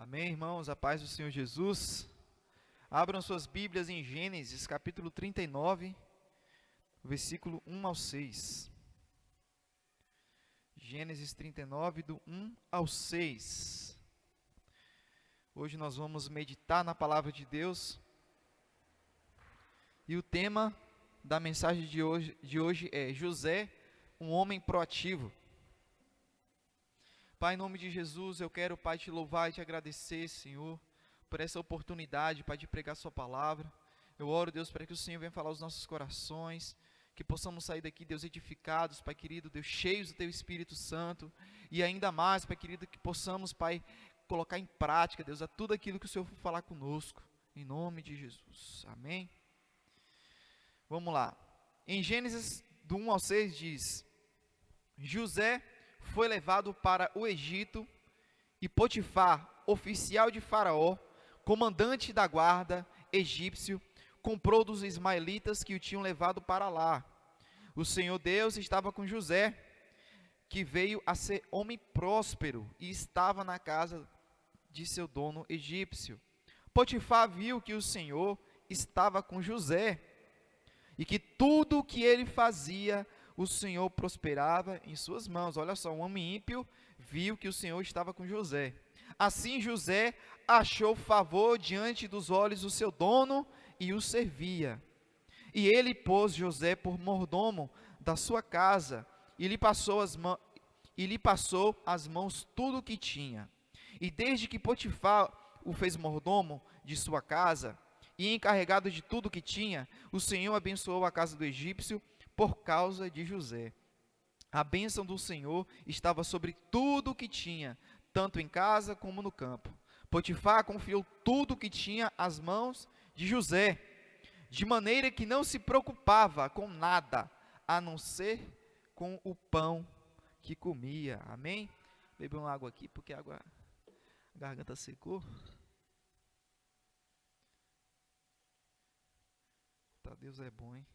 Amém, irmãos? A paz do Senhor Jesus. Abram suas Bíblias em Gênesis, capítulo 39, versículo 1 ao 6. Gênesis 39, do 1 ao 6. Hoje nós vamos meditar na palavra de Deus. E o tema da mensagem de hoje é José, um homem proativo. Pai, em nome de Jesus, eu quero, Pai, te louvar e te agradecer, Senhor, por essa oportunidade, Pai, de pregar sua palavra. Eu oro, Deus, para que o Senhor venha falar aos nossos corações, que possamos sair daqui, Deus, edificados, Pai querido, Deus, cheios do Teu Espírito Santo, e ainda mais, Pai querido, que possamos, Pai, colocar em prática, Deus, a tudo aquilo que o Senhor for falar conosco, em nome de Jesus, amém? Vamos lá, em Gênesis do 1 ao 6 diz: José foi levado para o Egito, e Potifar, oficial de Faraó, comandante da guarda egípcio, comprou dos ismaelitas que o tinham levado para lá. O Senhor Deus estava com José, que veio a ser homem próspero e estava na casa de seu dono egípcio. Potifar viu que o Senhor estava com José e que tudo o que ele fazia, o Senhor prosperava em suas mãos. Olha só, um homem ímpio viu que o Senhor estava com José. Assim José achou favor diante dos olhos do seu dono e o servia. E ele pôs José por mordomo da sua casa e lhe passou as mãos tudo o que tinha. E desde que Potifar o fez mordomo de sua casa e encarregado de tudo o que tinha, o Senhor abençoou a casa do egípcio por causa de José. A bênção do Senhor estava sobre tudo o que tinha, tanto em casa como no campo. Potifar confiou tudo o que tinha às mãos de José, de maneira que não se preocupava com nada, a não ser com o pão que comia. Amém? Beber uma água aqui, porque a garganta secou. Tá, Deus é bom, hein?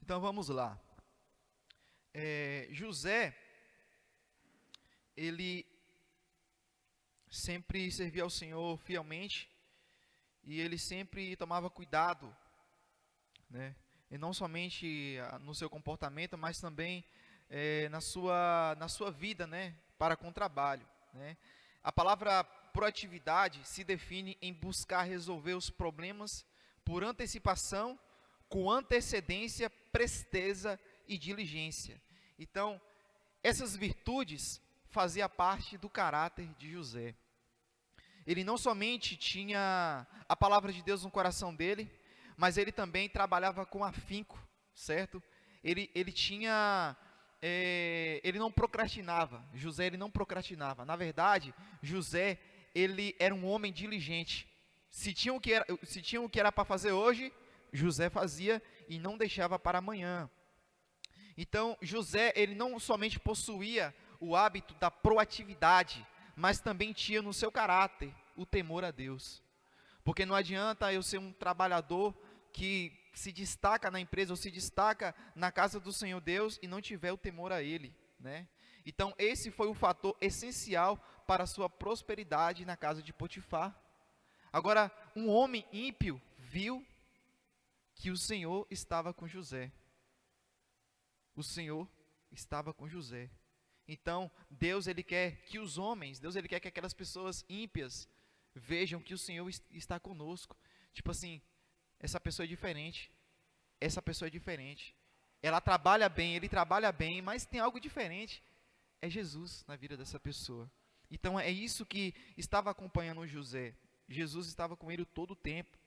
Então vamos lá. José, ele sempre servia ao Senhor fielmente e ele sempre tomava cuidado, né? E não somente no seu comportamento, mas também na sua vida, né? Para com o trabalho, né? A palavra proatividade se define em buscar resolver os problemas por antecipação, com antecedência, presteza e diligência. Então, essas virtudes faziam parte do caráter de José. Ele não somente tinha a palavra de Deus no coração dele, mas ele também trabalhava com afinco, certo? Ele não procrastinava. José, ele não procrastinava. Na verdade, José, ele era um homem diligente. Se tinha o que era para fazer hoje, José fazia e não deixava para amanhã. Então, José, ele não somente possuía o hábito da proatividade, mas também tinha no seu caráter o temor a Deus. Porque não adianta eu ser um trabalhador que se destaca na empresa ou se destaca na casa do Senhor Deus e não tiver o temor a Ele, né? Então, esse foi o fator essencial para a sua prosperidade na casa de Potifar. Agora, um homem ímpio viu que o Senhor estava com José. O Senhor estava com José. Então, Deus, ele quer que os homens, Deus, ele quer que aquelas pessoas ímpias vejam que o Senhor está conosco. Tipo assim, essa pessoa é diferente. Essa pessoa é diferente. Ela trabalha bem, ele trabalha bem, mas tem algo diferente. É Jesus na vida dessa pessoa. Então, é isso que estava acompanhando José. Jesus estava com ele todo o tempo.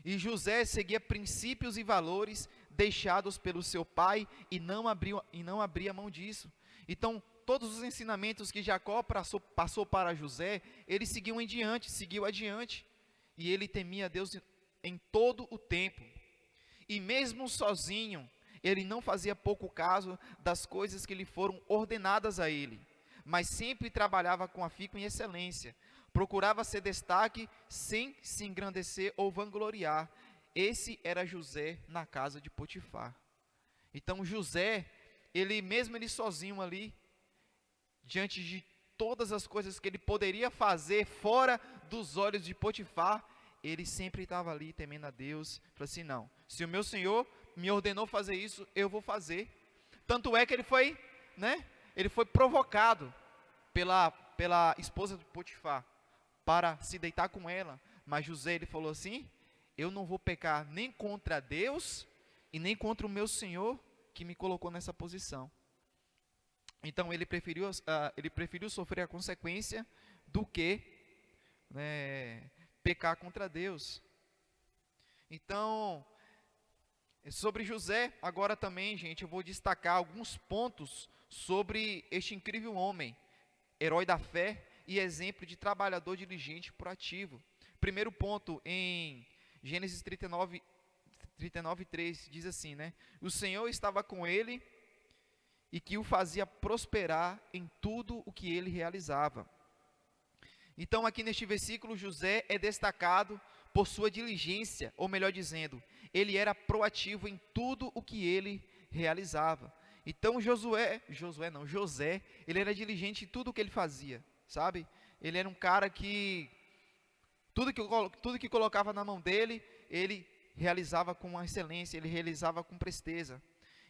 E José seguia princípios e valores deixados pelo seu pai e não abria mão disso. Então, todos os ensinamentos que Jacó passou para José, ele seguiu adiante. E ele temia a Deus em todo o tempo. E mesmo sozinho, ele não fazia pouco caso das coisas que lhe foram ordenadas a ele, mas sempre trabalhava com afinco e excelência. Procurava ser destaque sem se engrandecer ou vangloriar. Esse era José na casa de Potifar. Então José, ele sozinho ali, diante de todas as coisas que ele poderia fazer fora dos olhos de Potifar, ele sempre estava ali temendo a Deus. Falou assim: não, se o meu Senhor me ordenou fazer isso, eu vou fazer. Tanto é que ele foi, né? Ele foi provocado pela esposa de Potifar para se deitar com ela. Mas José, ele falou assim: eu não vou pecar nem contra Deus e nem contra o meu Senhor que me colocou nessa posição. Então ele preferiu sofrer a consequência do que, né, pecar contra Deus. Então, sobre José, agora também, gente, eu vou destacar alguns pontos sobre este incrível homem, herói da fé e exemplo de trabalhador diligente e proativo. Primeiro ponto, em Gênesis 39, 3, diz assim, né? O Senhor estava com ele e que o fazia prosperar em tudo o que ele realizava. Então, aqui neste versículo, José é destacado por sua diligência, ou melhor dizendo, ele era proativo em tudo o que ele realizava. Então, José, ele era diligente em tudo o que ele fazia, sabe? Ele era um cara que tudo que colocava na mão dele, ele realizava com excelência, ele realizava com presteza.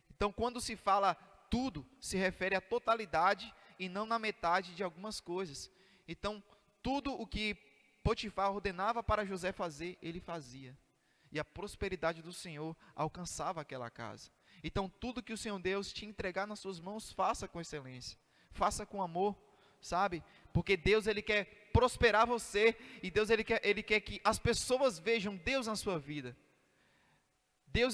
Então, quando se fala tudo, se refere à totalidade e não na metade de algumas coisas. Então, tudo o que Potifar ordenava para José fazer, ele fazia. E a prosperidade do Senhor alcançava aquela casa. Então, tudo que o Senhor Deus te entregar nas suas mãos, faça com excelência. Faça com amor, sabe? Porque Deus, ele quer prosperar você. E Deus, ele quer que as pessoas vejam Deus na sua vida. Deus,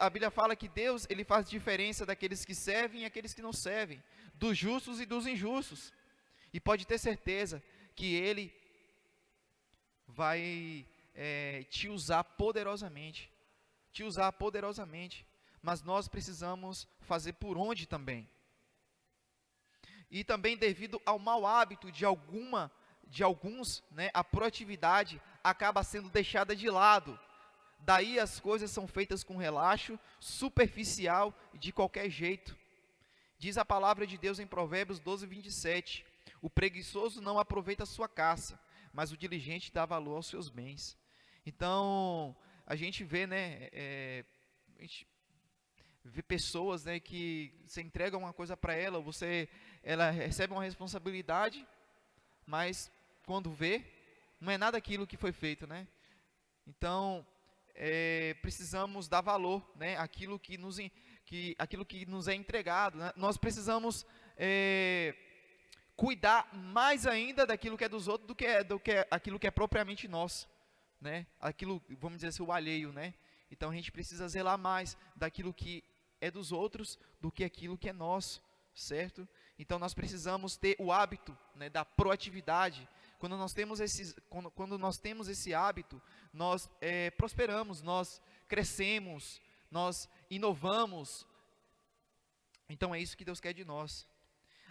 a Bíblia fala que Deus, ele faz diferença daqueles que servem e aqueles que não servem. Dos justos e dos injustos. E pode ter certeza que Ele vai te usar poderosamente. Te usar poderosamente. Mas nós precisamos fazer por onde também. E também devido ao mau hábito de alguns, né, a proatividade acaba sendo deixada de lado. Daí as coisas são feitas com relaxo, superficial e de qualquer jeito. Diz a palavra de Deus em Provérbios 12, 27. O preguiçoso não aproveita a sua caça, mas o diligente dá valor aos seus bens. Então, a gente vê, né, a gente vê pessoas, né, que você entrega uma coisa para ela, ela recebe uma responsabilidade, mas quando vê, não é nada aquilo que foi feito, né? Então, precisamos dar valor, né, àquilo que nos é entregado, né? Nós precisamos cuidar mais ainda daquilo que é dos outros do que aquilo que é propriamente nosso, né? Aquilo, vamos dizer assim, o alheio, né? Então a gente precisa zelar mais daquilo que é dos outros do que aquilo que é nosso, certo? Então nós precisamos ter o hábito, né, da proatividade. Quando nós temos esse hábito, nós prosperamos, nós crescemos, nós inovamos. Então é isso que Deus quer de nós.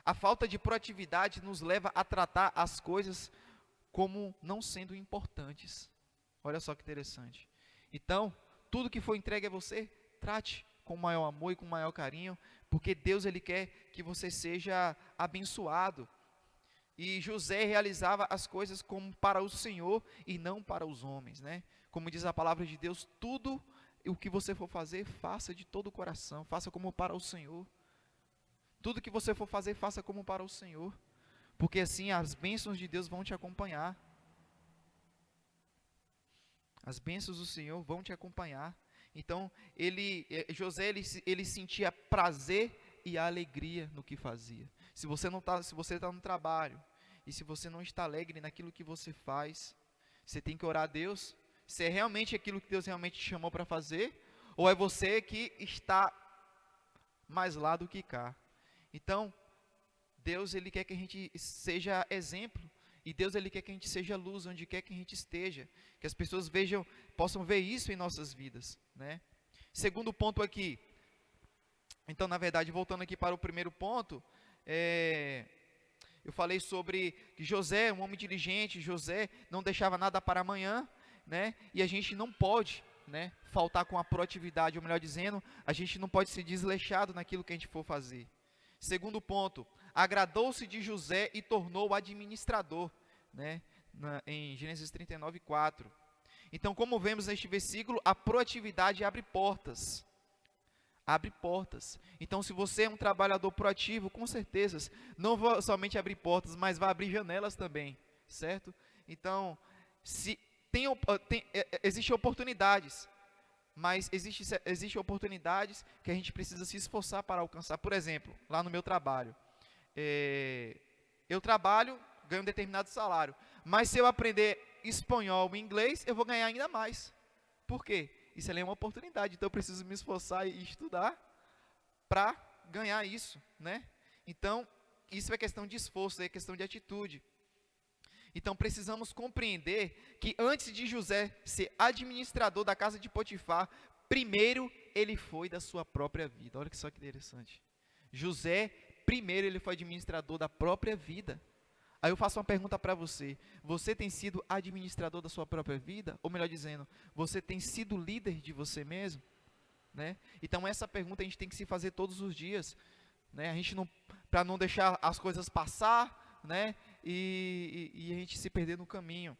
A falta de proatividade nos leva a tratar as coisas como não sendo importantes. Olha só que interessante. Então, tudo que for entregue a você, trate com maior amor e com maior carinho, porque Deus, ele quer que você seja abençoado. E José realizava as coisas como para o Senhor e não para os homens, né? Como diz a palavra de Deus, tudo o que você for fazer, faça de todo o coração, faça como para o Senhor. Tudo que você for fazer, faça como para o Senhor, porque assim as bênçãos de Deus vão te acompanhar. As bênçãos do Senhor vão te acompanhar. Então, José, ele sentia prazer e alegria no que fazia. Se você está no trabalho, e se você não está alegre naquilo que você faz, você tem que orar a Deus, se é realmente aquilo que Deus realmente te chamou para fazer, ou é você que está mais lá do que cá. Então, Deus, ele quer que a gente seja exemplo, e Deus, ele quer que a gente seja luz onde quer que a gente esteja, que as pessoas possam ver isso em nossas vidas, né? Segundo ponto aqui, então, na verdade, voltando aqui para o primeiro ponto, eu falei sobre que um homem diligente, José não deixava nada para amanhã, né? E a gente não pode né, faltar com a proatividade, ou melhor dizendo, a gente não pode ser desleixado naquilo que a gente for fazer. Segundo ponto, agradou-se de José e tornou-o administrador, né, em Gênesis 39:4. Então, como vemos neste versículo, a proatividade abre portas. Abre portas. Então, se você é um trabalhador proativo, com certeza, não vai somente abrir portas, mas vai abrir janelas também, certo? Então, se existem oportunidades, mas existem oportunidades que a gente precisa se esforçar para alcançar. Por exemplo, lá no meu trabalho, eu trabalho, ganho um determinado salário, mas se eu aprender espanhol e inglês, eu vou ganhar ainda mais. Por quê? Isso ali é uma oportunidade, então eu preciso me esforçar e estudar para ganhar isso, né? Então, isso é questão de esforço, é questão de atitude. Então, precisamos compreender que antes de José ser administrador da casa de Potifar, primeiro ele foi da sua própria vida. Olha que só que interessante. José, primeiro ele foi administrador da própria vida. Aí eu faço uma pergunta para você. Você tem sido administrador da sua própria vida? Ou melhor dizendo, você tem sido líder de você mesmo? Né? Então essa pergunta a gente tem que se fazer todos os dias. Né? A gente não, para não deixar as coisas passar, né? E a gente se perder no caminho.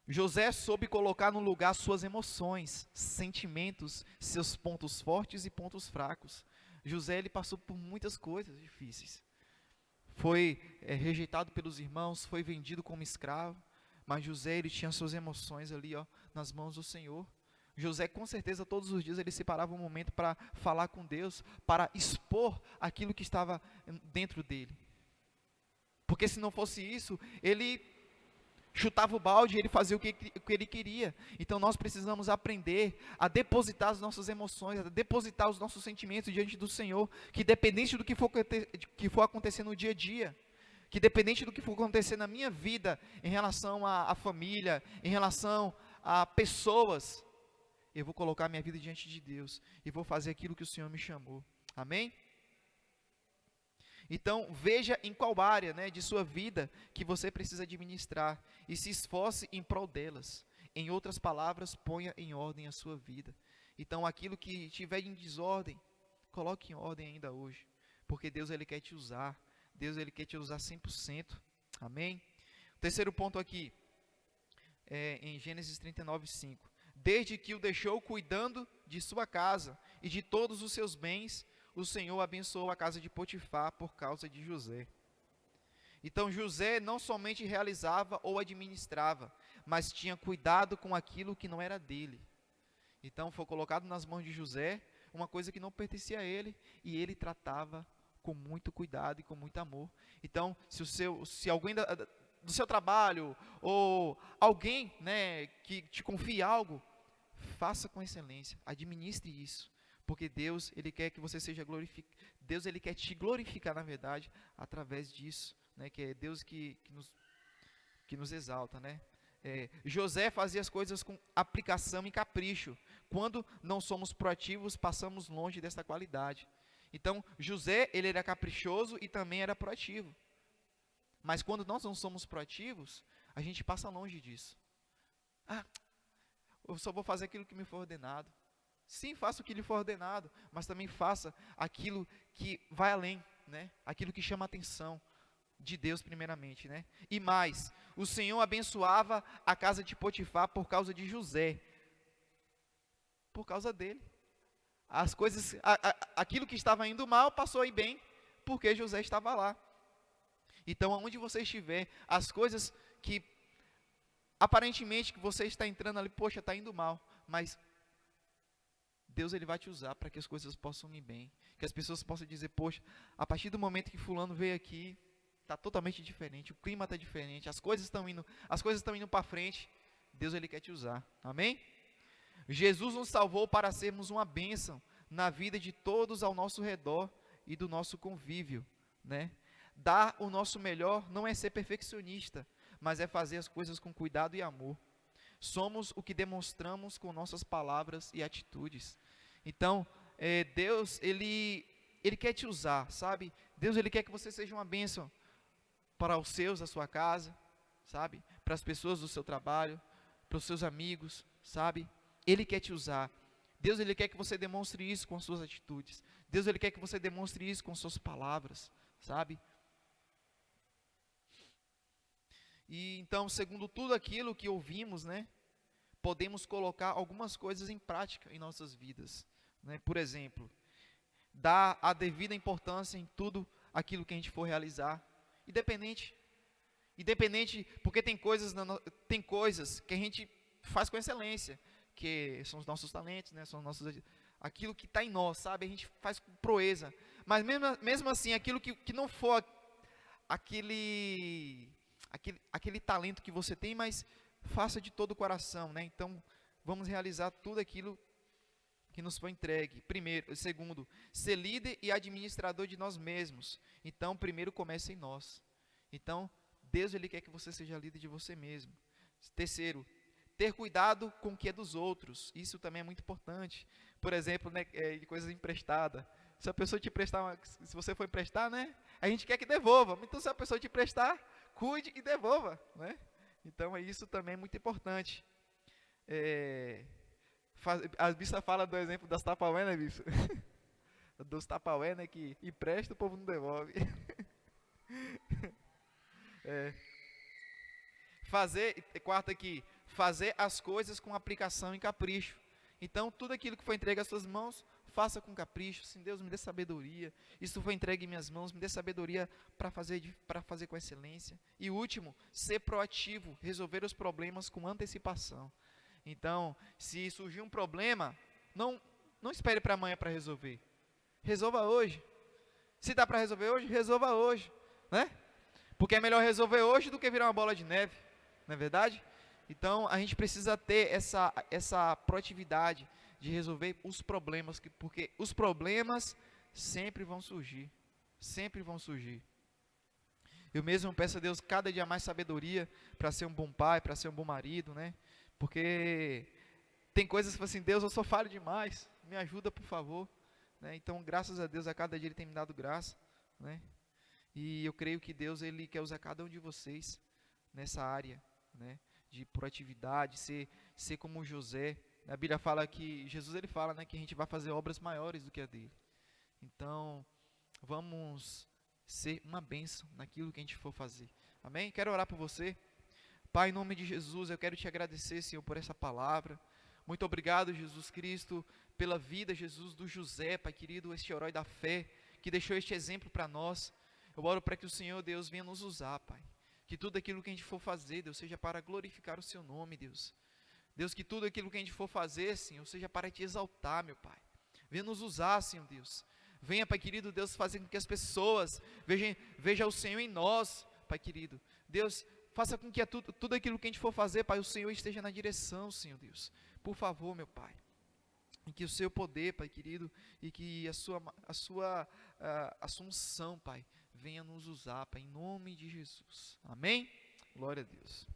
José soube colocar no lugar suas emoções, sentimentos, seus pontos fortes e pontos fracos. José ele passou por muitas coisas difíceis. Foi rejeitado pelos irmãos, foi vendido como escravo, mas José ele tinha suas emoções ali, ó, nas mãos do Senhor. José com certeza todos os dias ele separava um momento para falar com Deus, para expor aquilo que estava dentro dele. Porque se não fosse isso, ele chutava o balde, ele fazia o que ele queria. Então nós precisamos aprender a depositar as nossas emoções, a depositar os nossos sentimentos diante do Senhor, que dependente do que for acontecer no dia a dia, que dependente do que for acontecer na minha vida, em relação à família, em relação a pessoas, eu vou colocar minha vida diante de Deus, e vou fazer aquilo que o Senhor me chamou. Amém? Então, veja em qual área, né, de sua vida que você precisa administrar e se esforce em prol delas. Em outras palavras, ponha em ordem a sua vida. Então, aquilo que estiver em desordem, coloque em ordem ainda hoje, porque Deus ele quer te usar. Deus ele quer te usar 100%. Amém? O terceiro ponto aqui, em Gênesis 39:5. Desde que o deixou cuidando de sua casa e de todos os seus bens, o Senhor abençoou a casa de Potifar por causa de José. Então José não somente realizava ou administrava, mas tinha cuidado com aquilo que não era dele. Então foi colocado nas mãos de José uma coisa que não pertencia a ele, e ele tratava com muito cuidado e com muito amor. Então, se alguém do seu trabalho, ou alguém, né, que te confie algo, faça com excelência, administre isso. Porque Deus, ele quer que você seja glorificado. Deus, ele quer te glorificar, na verdade, através disso, né? Que é Deus que nos exalta, né? José fazia as coisas com aplicação e capricho. Quando não somos proativos, passamos longe dessa qualidade. Então, José, ele era caprichoso e também era proativo. Mas quando nós não somos proativos, a gente passa longe disso. Eu só vou fazer aquilo que me for ordenado. Sim, faça o que lhe for ordenado, mas também faça aquilo que vai além, né? Aquilo que chama a atenção de Deus primeiramente, né? E mais, o Senhor abençoava a casa de Potifar por causa de José, por causa dele. As coisas, aquilo que estava indo mal passou a ir bem, porque José estava lá. Então, aonde você estiver, as coisas que aparentemente que você está entrando ali, poxa, está indo mal, mas Deus ele vai te usar para que as coisas possam ir bem, que as pessoas possam dizer, poxa, a partir do momento que fulano veio aqui, está totalmente diferente, o clima está diferente, as coisas estão indo para frente. Deus ele quer te usar. Amém? Jesus nos salvou para sermos uma bênção na vida de todos ao nosso redor e do nosso convívio, né? Dar o nosso melhor não é ser perfeccionista, mas é fazer as coisas com cuidado e amor. Somos o que demonstramos com nossas palavras e atitudes. Então, Deus, Ele quer te usar, sabe? Deus, Ele quer que você seja uma bênção para os seus, da sua casa, sabe? Para as pessoas do seu trabalho, para os seus amigos, sabe? Ele quer te usar. Deus, Ele quer que você demonstre isso com as suas atitudes. Deus, Ele quer que você demonstre isso com suas palavras, sabe? E então, segundo tudo aquilo que ouvimos, né, podemos colocar algumas coisas em prática em nossas vidas, né? Por exemplo, dar a devida importância em tudo aquilo que a gente for realizar, independente, porque tem coisas que a gente faz com excelência, que são os nossos talentos, né? São aquilo que está em nós, sabe? A gente faz com proeza, mas mesmo assim, aquilo que não for aquele talento que você tem, mas faça de todo o coração, né? Então, vamos realizar tudo aquilo que nos foi entregue. Segundo, ser líder e administrador de nós mesmos. Então, primeiro começa em nós. Então, Deus, Ele quer que você seja líder de você mesmo. Terceiro, ter cuidado com o que é dos outros. Isso também é muito importante. Por exemplo, né, de coisas emprestadas. Se a pessoa te emprestar, se você for emprestar, né, a gente quer que devolva. Então, se a pessoa te emprestar, cuide e devolva, né? Então, isso também é muito importante. A Bissa fala do exemplo das Tupperware, né, Bissa? Dos Tupperware, né, que empresta, o povo não devolve. Quarto aqui, fazer as coisas com aplicação e capricho. Então, tudo aquilo que foi entregue às suas mãos, faça com capricho. Sim, Deus, me dê sabedoria. Isso foi entregue em minhas mãos, me dê sabedoria para fazer com excelência. E último, ser proativo, resolver os problemas com antecipação. Então, se surgir um problema, não espere para amanhã para resolver. Resolva hoje. Se dá para resolver hoje, resolva hoje, né? Porque é melhor resolver hoje do que virar uma bola de neve, não é verdade? Então, a gente precisa ter essa proatividade de resolver os problemas, porque os problemas sempre vão surgir. Sempre vão surgir. Eu mesmo peço a Deus cada dia mais sabedoria para ser um bom pai, para ser um bom marido, né? Porque tem coisas que assim, Deus, eu sou falho demais, me ajuda, por favor. Né? Então, graças a Deus, a cada dia Ele tem me dado graça, né? E eu creio que Deus, Ele quer usar cada um de vocês nessa área, né? De proatividade, ser como José. A Bíblia fala que, Jesus Ele fala, né, que a gente vai fazer obras maiores do que a dele. Então, vamos ser uma bênção naquilo que a gente for fazer. Amém? Quero orar por você. Pai, em nome de Jesus, eu quero te agradecer, Senhor, por essa palavra. Muito obrigado, Jesus Cristo, pela vida, Jesus, do José, Pai querido, este herói da fé, que deixou este exemplo para nós. Eu oro para que o Senhor, Deus, venha nos usar, Pai. Que tudo aquilo que a gente for fazer, Deus, seja para glorificar o Seu nome, Deus. Deus, que tudo aquilo que a gente for fazer, Senhor, seja para te exaltar, meu Pai. Venha nos usar, Senhor Deus. Venha, Pai querido, Deus, fazer com que as pessoas vejam o Senhor em nós, Pai querido. Deus, faça com que tudo aquilo que a gente for fazer, Pai, o Senhor esteja na direção, Senhor Deus. Por favor, meu Pai. E que o Seu poder, Pai querido, e que a sua unção, Pai, venha nos usar, Pai, em nome de Jesus. Amém? Glória a Deus.